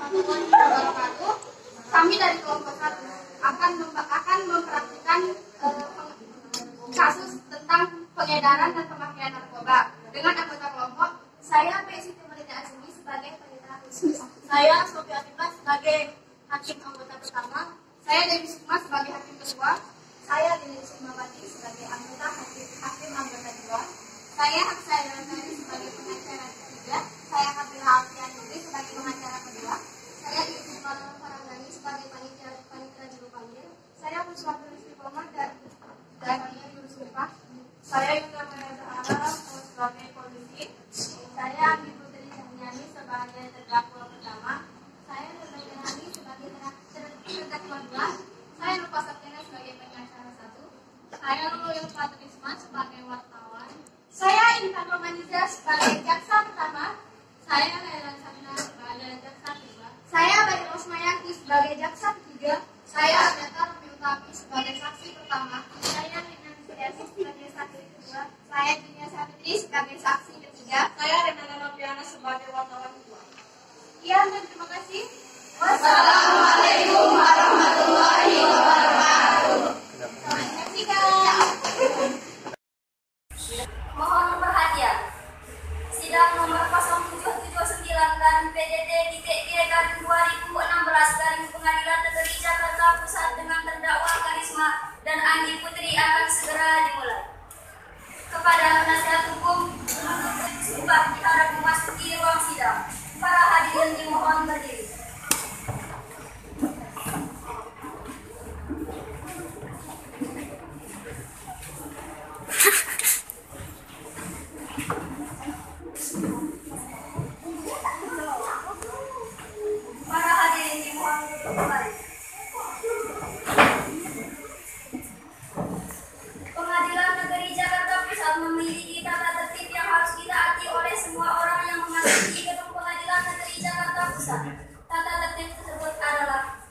warahmatullahi wabarakatuh. Kami dari kelompok 1 akan mempraktikkan kasus tentang pengedaran dan pemakaian narkoba dengan anggota kelompok. Saya P. Siti Melida Azmi sebagai peneliti khusus. Saya Sofi Atifah sebagai hakim anggota pertama. Saya Dewi Sukma sebagai hakim kedua. Saya Lili Sumawati sebagai anggota hakim anggota kedua. Saya Haksaya Rani sebagai pengacara ketiga. Saya Kapila Alfian Nuri sebagai pengacara kedua. Saya Ibu Malam Farangani sebagai panitia juru panggil. Saya Puswati Istiqomah dan juru sumpah. Saya Yudha Maya Zahara sebagai polisi. Saya Andi Putri Cahniani sebagai terdakwa pertama. Saya Nurul Hani sebagai terdakwa dua. Saya Lupa Saktina sebagai pengacara 1. Saya Nurul Patrisma sebagai wartawan. Saya Intan Romaniza sebagai jaksa pertama. Saya Laila Sabina sebagai jaksa kedua. Saya Bayu Rosmayati sebagai jaksa ketiga. Saya Agatha Rumi Utami sebagai saksi pertama. Saya Rina Nusiasi sebagai saksi kedua. Saya Junia Sabitri sebagai saksi ketiga. Saya Renata Noviana sebagai wartawan kedua. Sekian dan terima kasih. Wassalamualaikum warahmatullahi wabarakatuh. Mohon perhatian. Sidang nomor 0779 dan PDT-G-2016 dari Pengadilan Negeri Jakarta Pusat dengan terdakwa Karisma dan Andi Putri akan segera dimulai. Kepada penasihat hukum, sumpah diharap memasuki ruang sidang. Para hadirin dimohon berdiri. Para hadirin dimohon kembali. Pengadilan Negeri Jakarta Pusat memiliki tata tertib yang harus ditaati oleh semua orang yang memasuki gedung Pengadilan Negeri Jakarta Pusat. Tata tertib tersebut adalah: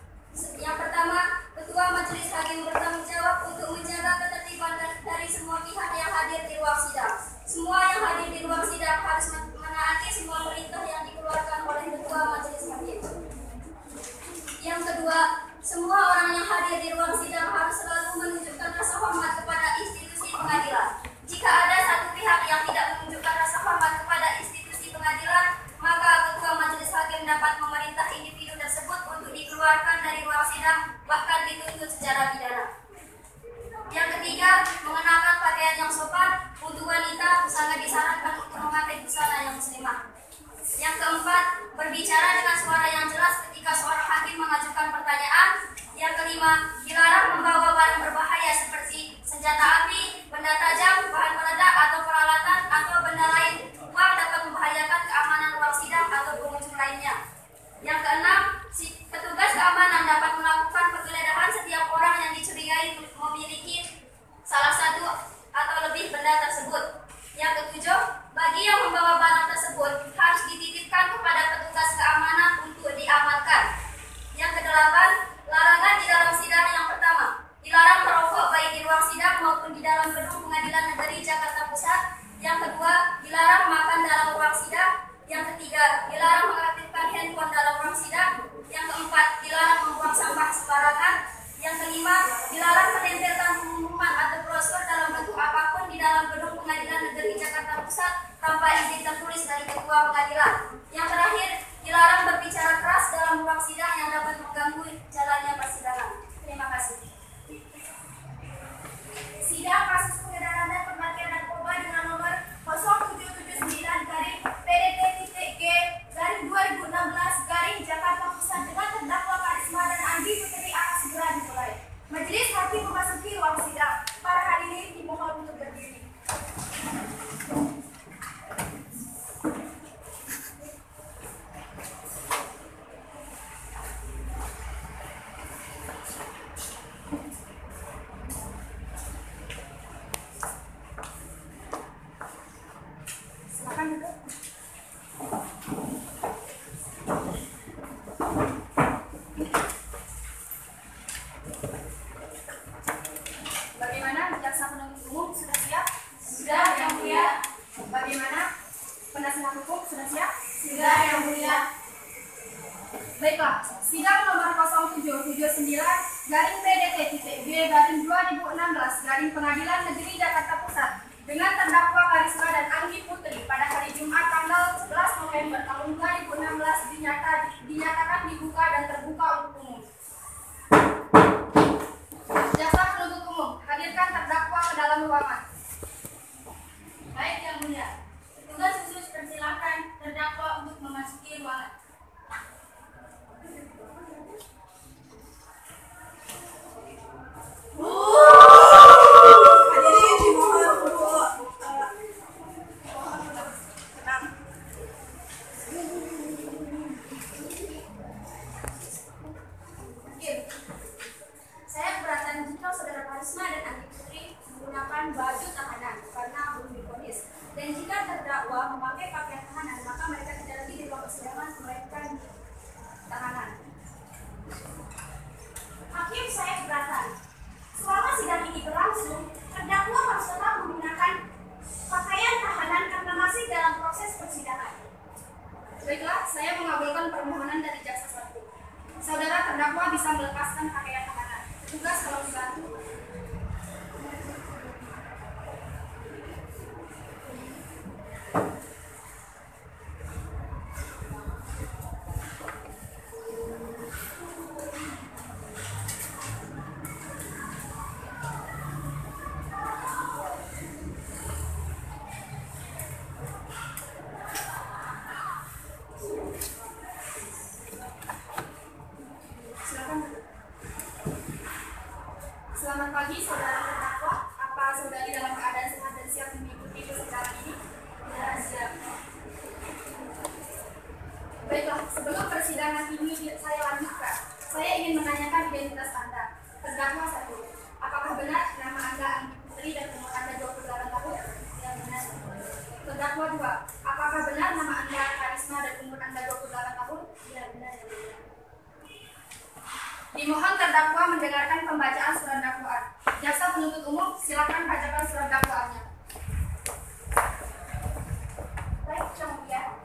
yang pertama, Ketua Majelis Hakim bertanggung jawab untuk menjaga ketertiban dari semua pihak yang hadir di ruang sidang. Semua yang hadir di ruang sidang harus menaati semua perintah yang dikeluarkan oleh Ketua Majelis Hakim. Yang kedua, semua orang yang hadir di ruang sidang harus selalu menunjukkan rasa hormat kepada institusi pengadilan. Jika ada satu pihak yang tidak menunjukkan rasa hormat kepada institusi pengadilan, maka Ketua Majelis Hakim dapat memerintah individu tersebut untuk dikeluarkan dari ruang sidang, bahkan dituntut secara pidana. Yang ketiga, mengenakan pakaian yang sopan. Untuk wanita, sangat disarankan untuk memakai busana yang muslimah. Yang keempat, berbicara dengan suara yang jelas ketika seorang hakim mengajukan pertanyaan. Yang kelima, dilarang membawa barang berbahaya seperti senjata api, benda tajam, bahan peledak atau peralatan, atau benda lain uang dapat membahayakan keamanan ruang sidang atau pengunjung lainnya. Yang keenam, petugas keamanan dapat melakukan penggeledahan setiap orang yang dicurigai memiliki salah satu atau lebih benda tersebut. Yang ketujuh, bagi yang membawa barang tersebut harus dititipkan kepada petugas keamanan untuk diamankan. Yang kedelapan, larangan di dalam sidang. Yang pertama, dilarang merokok baik di ruang sidang maupun di dalam gedung Pengadilan Negeri Jakarta Pusat. Yang kedua, dilarang makan dalam ruang sidang. Yang ketiga, dilarang mengaktifkan handphone dalam ruang sidang. Yang keempat, dilarang membuang sampah sembarangan. Yang kelima, dilarang menempelkan pengumuman atau brosur dalam bentuk apapun di dalam gedung Pengadilan Negeri Jakarta Pusat tanpa izin tertulis dari Ketua Pengadilan. Yang terakhir, Baiklah, sidang nomor 0779/PDT-B/2016 Pengadilan Negeri Jakarta Pusat dengan terdakwa Karisma dan Anggi Putri pada hari Jumat tanggal 11 November tahun 2016 dinyatakan dibuka dan terbuka untuk umum. Jaksa penuntut umum, hadirkan terdakwa ke dalam ruangan. Baik, Yang Mulia. Petugas khusus persilakan terdakwa untuk memasuki ruangan. Hadirin dimohon untuk tenang. Saya keberatan jika saudara Karisma dan Anggi Putri menggunakan baju tahanan karena belum divonis. Dan jika terdakwa memakai pakaian tahanan, maka mereka tidak lagi di ruang persidangan melainkan di tahanan. Hakim, saya keberatan. Selama sidang ini berlangsung, terdakwa harus tetap menggunakan pakaian tahanan karena masih dalam proses persidangan. Baiklah, saya mengabulkan permohonan dari jaksa satu. Saudara terdakwa bisa melepaskan pakaian tahanan. Petugas kalau dibantu. Selamat pagi, saudara terdakwa. Apa saudari dalam keadaan sehat dan siap mengikuti persidangan ini? Ya, siap. Baiklah, sebelum persidangan ini saya lanjutkan, saya ingin menanyakan identitas Anda. Terdakwa satu, apakah benar nama Anda Anggi Putri dan umur Anda 28 tahun? Ya, benar. Terdakwa dua, apakah benar nama Anda Karisma dan umur Anda 28 tahun? Ya, benar. Ya, benar. Dimohon terdakwa mendengarkan pembacaan surat dakwaan. Jaksa penuntut umum, silakan bacakan surat dakwaannya. Baik, Yang Mulia.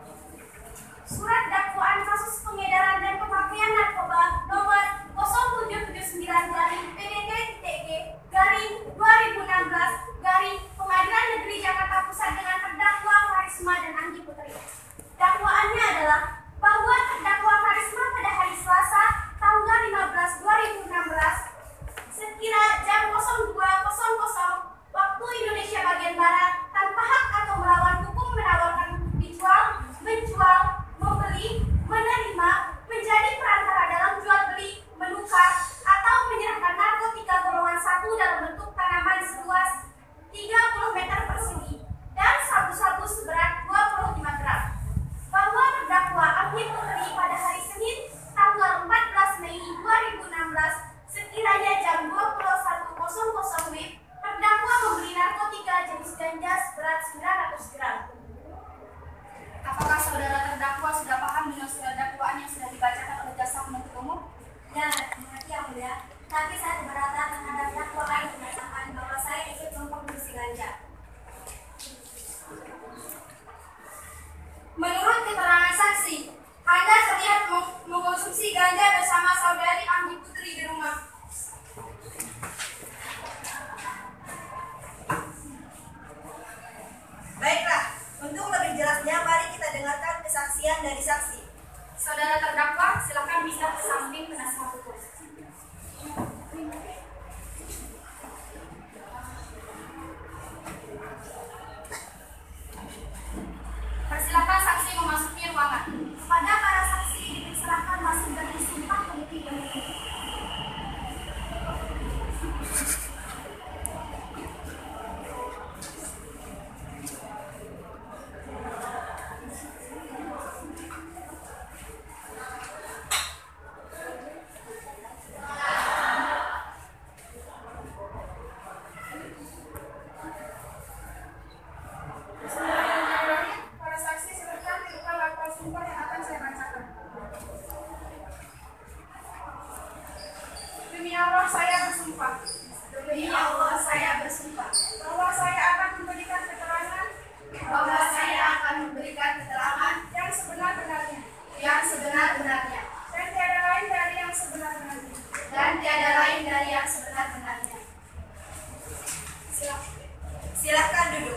Surat dakwaan kasus pengedaran dan pemakaian narkoba nomor 0779/PDT-G/2016 Pengadilan Negeri Jakarta Pusat dengan terdakwa Karisma dan Anggi Putri. Dakwaannya adalah bahwa terdakwa Karisma pada hari Selasa tanggal 15 2016 sekira jam 02.00 waktu Indonesia bagian Barat tanpa hak atau melawan hukum menawarkan dijual, menjual, membeli, menerima, menjadi perantara dalam jual beli, menukar, atau menyerahkan narkotika golongan 1 dalam bentuk tanaman seluas 30 meter persegi dan sabu-sabu seberat 25 gram. Bahwa terdakwa Anggi Putri pada hari Senin tanggal 14 Mei 2016 sekiranya jam 21.00 WIB terdakwa membeli narkotika jenis ganja seberat 900 gram. Apakah saudara terdakwa sudah paham dengan surat dakwaan yang sudah dibacakan oleh jaksa penuntut umum? Ya, mengerti Yang Mulia. Tapi saya keberatan terhadap dakwaan yang menyatakan bahwa saya ikut memproduksi ganja. Menurut keterangan saksi, Anda terlihat mengkonsumsi ganja bersama saudari Anggi Putri di rumah. Baiklah, untuk lebih jelasnya mari kita dengarkan kesaksian dari saksi. Saudara terdakwa, silakan bisa ke samping penasihat hukum. Persilakan saksi memasuki ruangan. Kepada para saksi diserahkan masuk dari sumpah pemimpin yang mulia. Para saksi silakan dibuka laporan sumpah yang akan saya bacakan. Demi Allah saya bersumpah. Demi Allah saya bersumpah Bahwa saya akan memberikan keterangan bahwa saya akan memberikan keterangan yang sebenar-benarnya yang sebenar-benarnya dan tiada Silahkan duduk.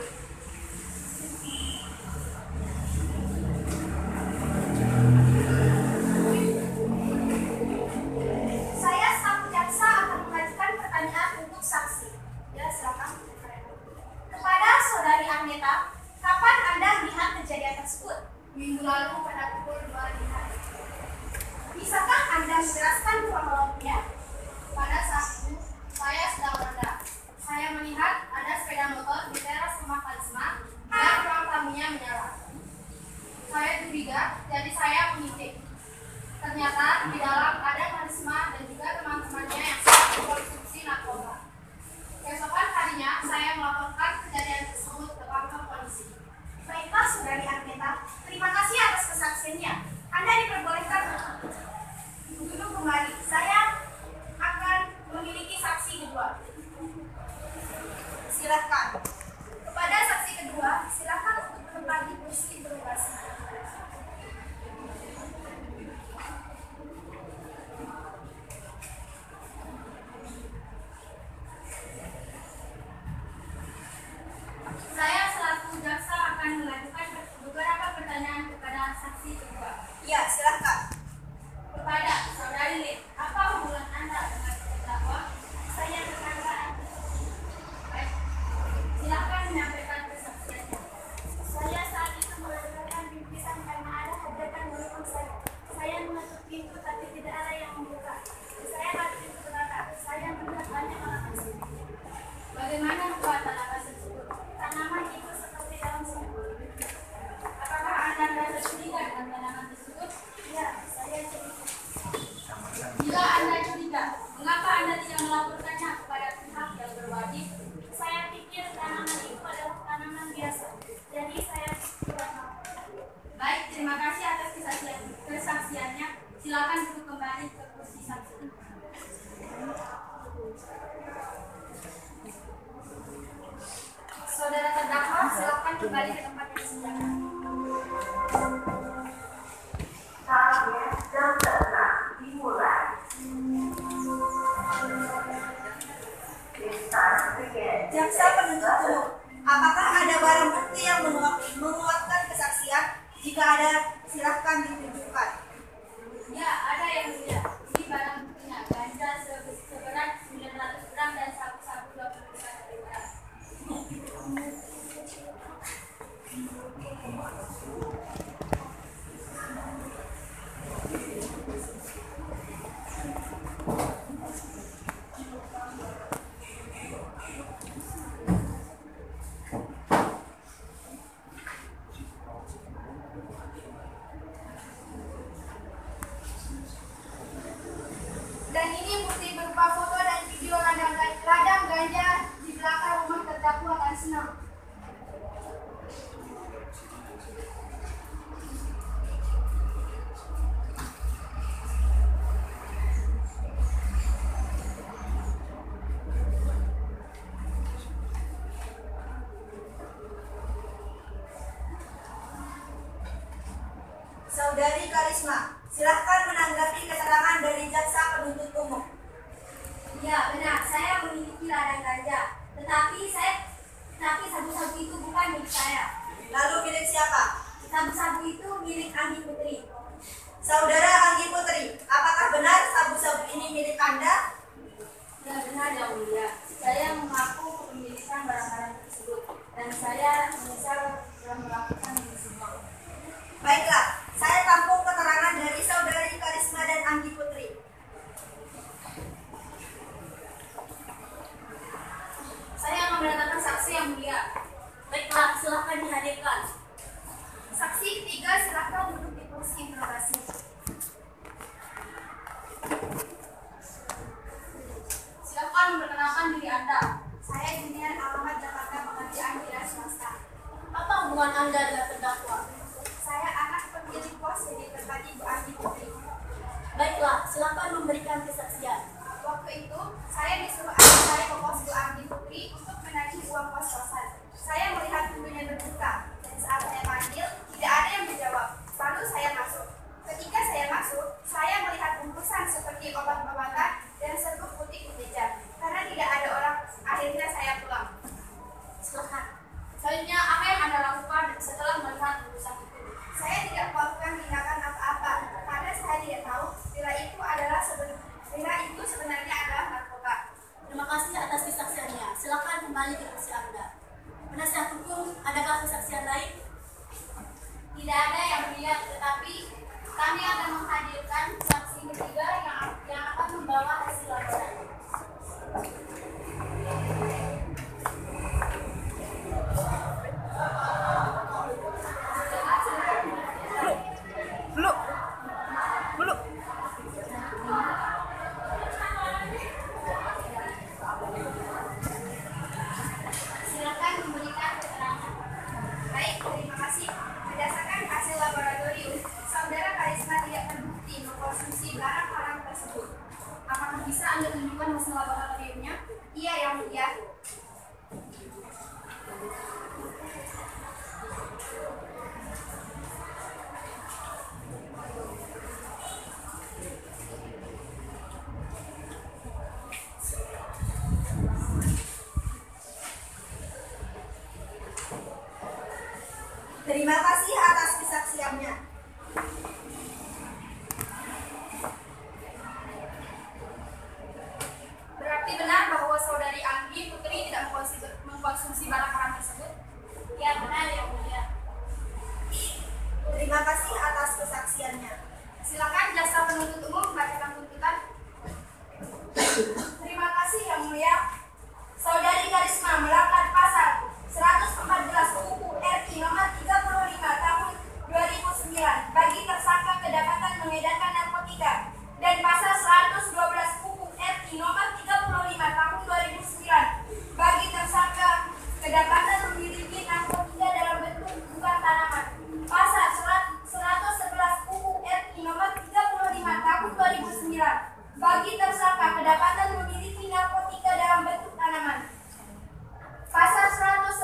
Saya selaku jaksa akan mengajukan pertanyaan untuk saksi. Ya, silakan. Kepada saudari Agneta, kapan Anda melihat kejadian tersebut? Minggu lalu pada pukul 2 dini hari. Bisakah Anda menjelaskan kronologinya? Pada saat itu, saya sedang berenang. Saya melihat ada sepeda motor di teras rumah Karisma dan ruang tamunya menyala. Saya curiga, jadi saya mengintip. Ternyata di dalam ada Karisma dan juga teman-temannya yang sedang mengkonsumsi narkoba. Keesokan harinya, saya melaporkan kejadian tersebut ke kantor polisi. Baiklah, saudari Agneta. Terima kasih atas kesaksiannya. Anda diperbolehkan duduk kembali. Saya akan memiliki saksi kedua. Silahkan. Kepada saksi kedua, silakan untuk menempati kursi interogasi. Saya selaku jaksa akan mengajukan beberapa pertanyaan kepada saksi kedua. Ya, silahkan. Kepada saudari Lid, apa hubungan Anda dengan terdakwa? Saya berkata, Baik, silakan menyampaikan kesaksiannya. saya saat itu mengantarkan bingkisan karena ada hajatan di rumah saya. Saya menutup pintu tapi tidak ada yang membuka. Saya balik pintu terbuka. Saya melihat banyak orang di sini. Bagaimana rupa tanaman tersebut? Tanaman itu seperti daun sumur. Apakah Anda merasa curiga dengan tanaman tersebut? Ya, saya cerita. Bila Anda curiga, mengapa Anda tidak melaporkannya kepada pihak yang berwajib? Saya pikir tanaman itu adalah tanaman biasa. Jadi saya tidak mau. Baik, terima kasih atas kesaksiannya. Silakan duduk kembali ke kursi saksi. Saudara terdakwa, silakan kembali ke tempat persidangan. Jaksa penuntut umum, apakah ada barang bukti yang menguatkan kesaksian? Jika ada, silahkan ditunjukkan. Ya, ada yang mulia. Ini barang buktinya. Ganja seberat 900 gram dan sabu-sabu 25 gram. Dan ini bukti berupa foto dan video ladang ganja di belakang rumah terdakwa Karisma. Saudari Karisma, silahkan menanggapi keterangan dari jaksa penuntut umum. Ya, benar. Saya memiliki ladang ganja. Tetapi sabu-sabu itu bukan milik saya. Lalu milik siapa? Sabu-sabu itu milik Anggi Putri. Saudara Anggi Putri, apakah benar sabu-sabu ini milik Anda? Ya, benar yang mulia. Saya mengaku kepemilikan barang-barang tersebut dan saya menyesal telah melakukan ini semua. Baiklah, saya tampung keterangan dari saudari Karisma dan Anggi Putri. Saya akan mendatangkan saksi yang mulia. Baiklah, silakan dihadirkan. Saksi ketiga, silakan duduk di kursi interogasi. Silakan memperkenalkan diri Anda. Saya Junior Alamat Jakarta Pekerjaan Tidak Swasta. Apa hubungan Anda dengan terdakwa? Saya anak pemilik pos jadi pribadi Bu Anggi Putri. Baiklah, silakan memberikan kesaksian. Waktu itu, saya disuruh anak saya ke pos Bu Anggi Putri untuk menagih uang kos-kosan. Saya melihat pintunya terbuka, dan saat saya panggil, tidak ada yang menjawab. Lalu saya masuk. Ketika saya masuk, saya melihat bungkusan seperti obat-obatan dan serbuk putih kemeja. Karena tidak ada orang, akhirnya saya pulang. Silakan. hadirkan saksi ketiga yang akan membawa hasil laporan. Silakan memberikan keterangan. Baik, terima kasih. Berdasarkan hasil laboratorium, saudara Karisma tidak terbukti mengkonsumsi barang haram tersebut. Apakah bisa Anda tunjukkan hasil laboratoriumnya? Iya, yang mulia. Terima kasih atas kesaksiannya. Berarti benar bahwa saudari Anggi Putri tidak mengkonsumsi barang haram tersebut? Ya benar yang mulia. Terima kasih atas kesaksiannya. Silakan jaksa penuntut umum membacakan tuntutan. Terima kasih yang mulia. Saudari Karisma melanggar pasal 114 UU RI nomor 35 tahun 2009 bagi tersangka kedapatan mengedarkan narkotika dan pasal 112 UU RI nomor 35 tahun 2009 bagi tersangka kedapatan memiliki narkotika dalam bentuk bukan tanaman. Pasal 111 UU RI nomor 35 tahun 2009 bagi tersangka kedapatan memiliki narkotika dalam bentuk tanaman. Pasal 111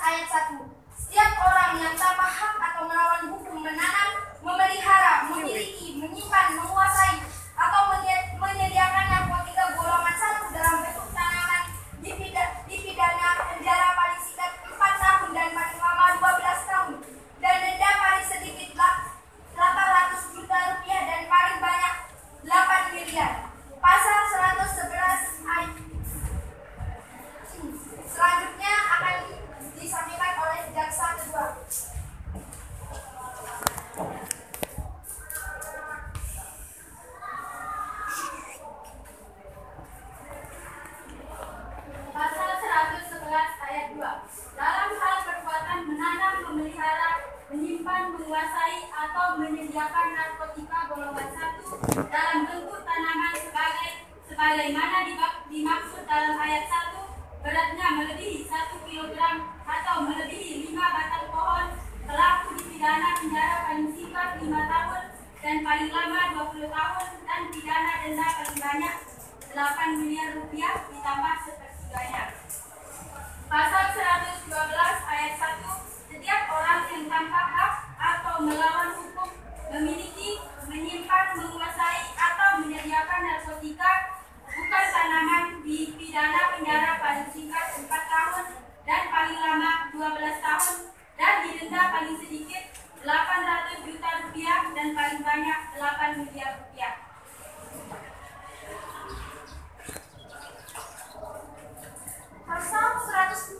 ayat 1. Setiap orang yang tanpa hak atau melawan hukum menanam, memelihara, memiliki, menyimpan, menguasai, atau menyediakan narkotika golongan 1 dalam bentuk tanaman dipidana penjara paling singkat 4 tahun dan paling lama 12 tahun dan denda paling sedikit 800 juta rupiah dan paling banyak 8 miliar. Pasal 111 ayat selanjutnya akan disampaikan oleh jaksa kedua. Pasal 111 ayat 2. Dalam hal perbuatan menanam, memelihara, menyimpan, menguasai, atau menyediakan narkotika golongan 1 dalam bentuk tanaman sebagaimana dimaksud dalam ayat 1, beratnya melebihi 1 kg atau melebihi 5 batang pohon, pelaku dipidana penjara paling singkat 5 tahun dan paling lama 20 tahun dan pidana denda paling banyak 8 miliar rupiah ditambah sepertiganya. Pasal 112 ayat 1. Setiap orang yang tanpa hak atau melawan hukum memiliki, menyimpan, menguasai, atau menyediakan narkotika bukan tanaman dipidana penjara paling singkat 4 tahun dan paling lama 12 tahun dan didenda paling sedikit 800 juta rupiah dan paling banyak 8 miliar rupiah. Pasal 114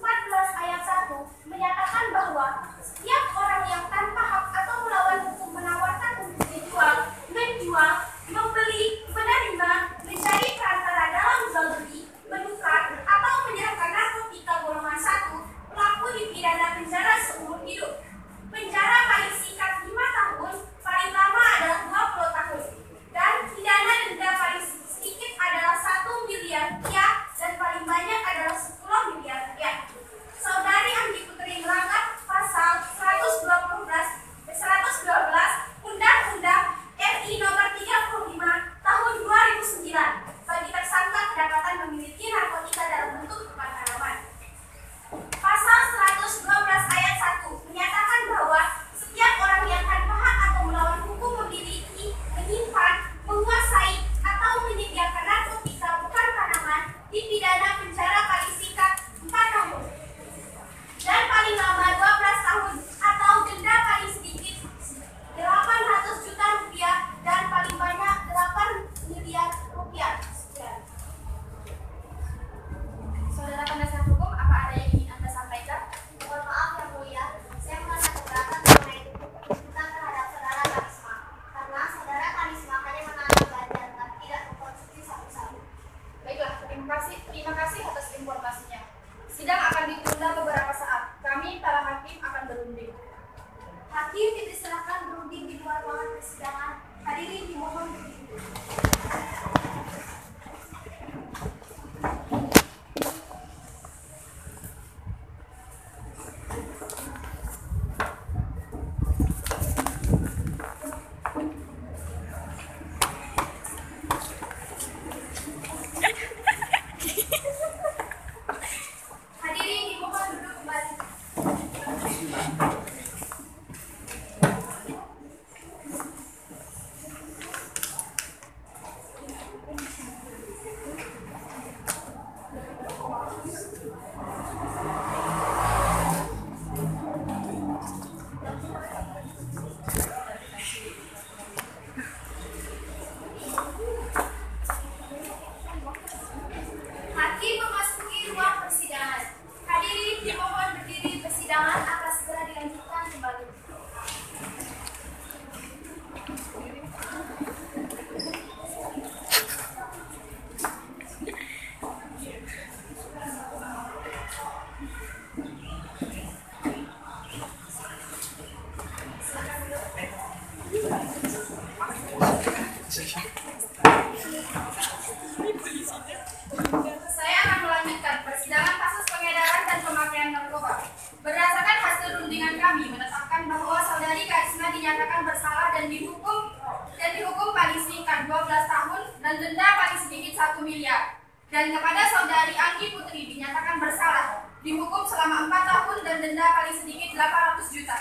ayat 1 menyatakan bahwa setiap orang yang tanpa hak atau melawan hukum menawarkan untuk dijual, menjual, membeli, menerima, menjadi perantara dalam jual beli, menukar, atau menyerahkan narkotika golongan 1, pelaku dipidana penjara seumur hidup. Penjara paling singkat 5 tahun, paling lama adalah 20 tahun. Dan pidana denda paling sedikit adalah 1 miliar rupiah dan paling banyak adalah 10 miliar rupiah. Saudari Anggi Putri melanggar pasal 112 Undang-Undang RI nomor 35 Saya akan melanjutkan persidangan kasus pengedaran dan pemakaian narkoba. Berdasarkan hasil rundingan kami menetapkan bahwa saudari Karisma dinyatakan bersalah dan dihukum paling singkat 12 tahun dan denda paling sedikit 1 miliar. Dan kepada saudari Anggi Putri dinyatakan bersalah, dihukum selama 4 tahun dan denda paling sedikit 800 juta.